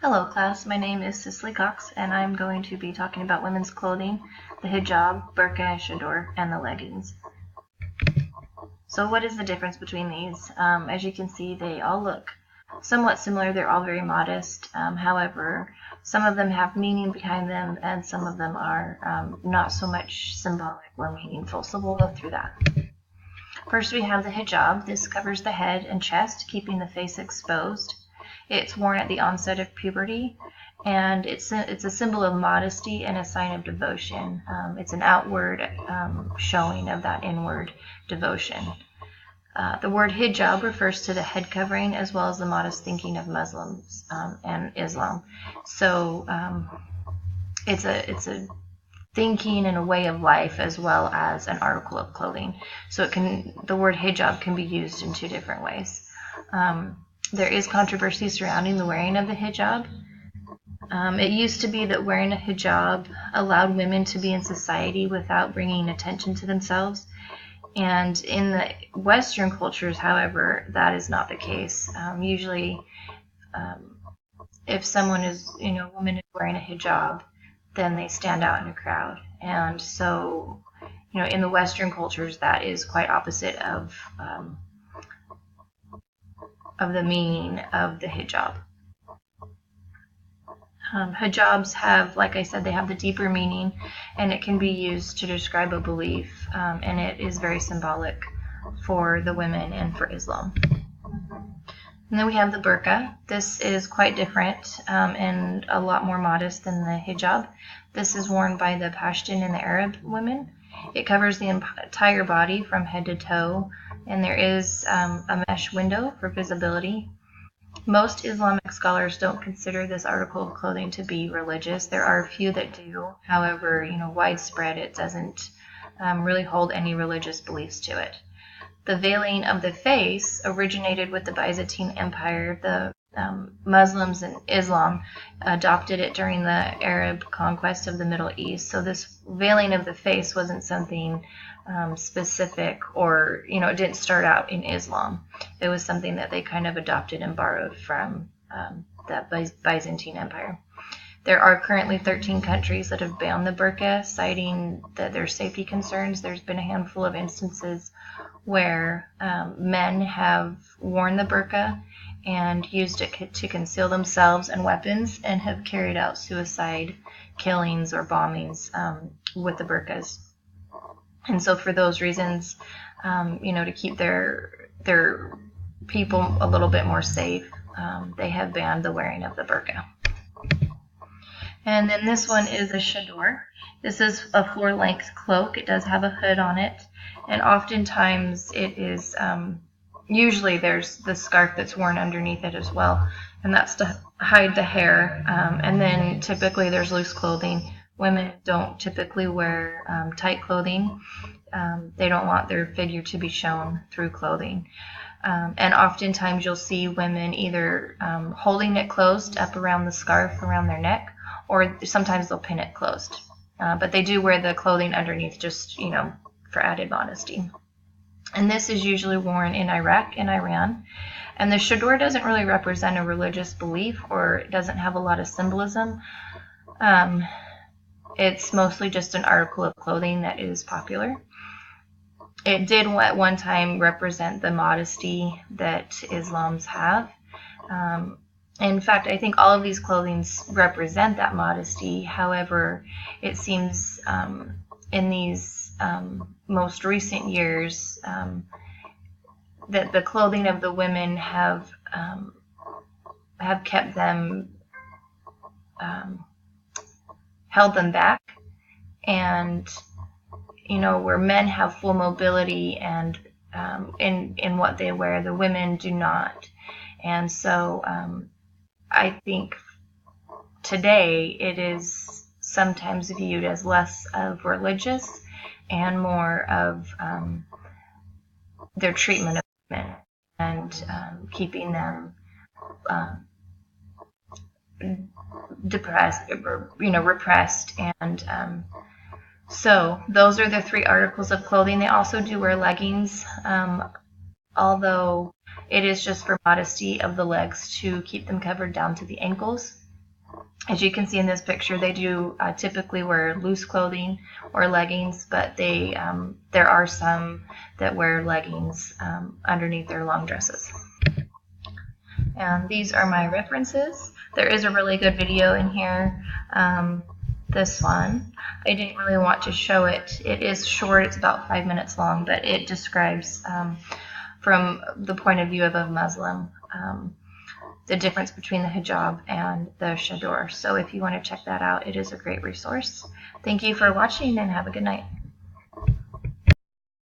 Hello class, my name is Cicily Cox and I'm going to be talking about women's clothing, the hijab, burqa, chador, and the leggings. So what is the difference between these? As you can see, they all look somewhat similar. They're all very modest. However, some of them have meaning behind them and some of them are not so much symbolic or meaningful. So we'll go through that. First we have the hijab. This covers the head and chest, keeping the face exposed. It's worn at the onset of puberty, and it's a symbol of modesty and a sign of devotion. It's an outward showing of that inward devotion. The word hijab refers to the head covering as well as the modest thinking of Muslims and Islam. So it's a thinking and a way of life as well as an article of clothing. So the word hijab can be used in two different ways. There is controversy surrounding the wearing of the hijab. It used to be that wearing a hijab allowed women to be in society without bringing attention to themselves. And in the Western cultures, however, that is not the case. Usually, if someone is, a woman is wearing a hijab, then they stand out in a crowd. And so, in the Western cultures, that is quite opposite of the meaning of the hijab. Hijabs have, like I said, they have the deeper meaning, and it can be used to describe a belief, and it is very symbolic for the women and for Islam. And then we have the burqa. This is quite different and a lot more modest than the hijab. This is worn by the Pashtun and the Arab women. It covers the entire body from head to toe, and there is a mesh window for visibility. Most Islamic scholars don't consider this article of clothing to be religious. There are a few that do. However, widespread, it doesn't really hold any religious beliefs to it. The veiling of the face originated with the Byzantine Empire. The Muslims and Islam adopted it during the Arab conquest of the Middle East. So this veiling of the face wasn't something specific, or it didn't start out in Islam. It was something that they kind of adopted and borrowed from that Byzantine Empire. There are currently 13 countries that have banned the burqa, citing that there's safety concerns. There's been a handful of instances where men have worn the burqa and used it to conceal themselves and weapons, and have carried out suicide killings or bombings with the burqas. And so for those reasons, to keep their people a little bit more safe, they have banned the wearing of the burqa. And then this one is a chador. This is a floor-length cloak. It does have a hood on it, and oftentimes it is, usually there's the scarf that's worn underneath it as well, and that's to hide the hair. And then typically there's loose clothing. Women don't typically wear tight clothing. They don't want their figure to be shown through clothing. And oftentimes you'll see women either holding it closed up around the scarf around their neck, or sometimes they'll pin it closed. But they do wear the clothing underneath just, for added modesty. And this is usually worn in Iraq and Iran. And the chador doesn't really represent a religious belief, or it doesn't have a lot of symbolism. It's mostly just an article of clothing that is popular. It did at one time represent the modesty that Islams have. In fact, I think all of these clothings represent that modesty. However, it seems in these most recent years that the clothing of the women have kept them, held them back, and where men have full mobility and in what they wear, the women do not. And so I think today it is sometimes viewed as less of religious and more of their treatment of women and keeping them depressed, or repressed. And so those are the three articles of clothing. They also do wear leggings, although it is just for modesty of the legs to keep them covered down to the ankles. As you can see in this picture, they do typically wear loose clothing or leggings, but there are some that wear leggings underneath their long dresses. And these are my references. There is a really good video in here. This one, I didn't really want to show it. It is short, it's about 5 minutes long, but it describes from the point of view of a Muslim the difference between the hijab and the chador. So if you want to check that out, it is a great resource. Thank you for watching and have a good night.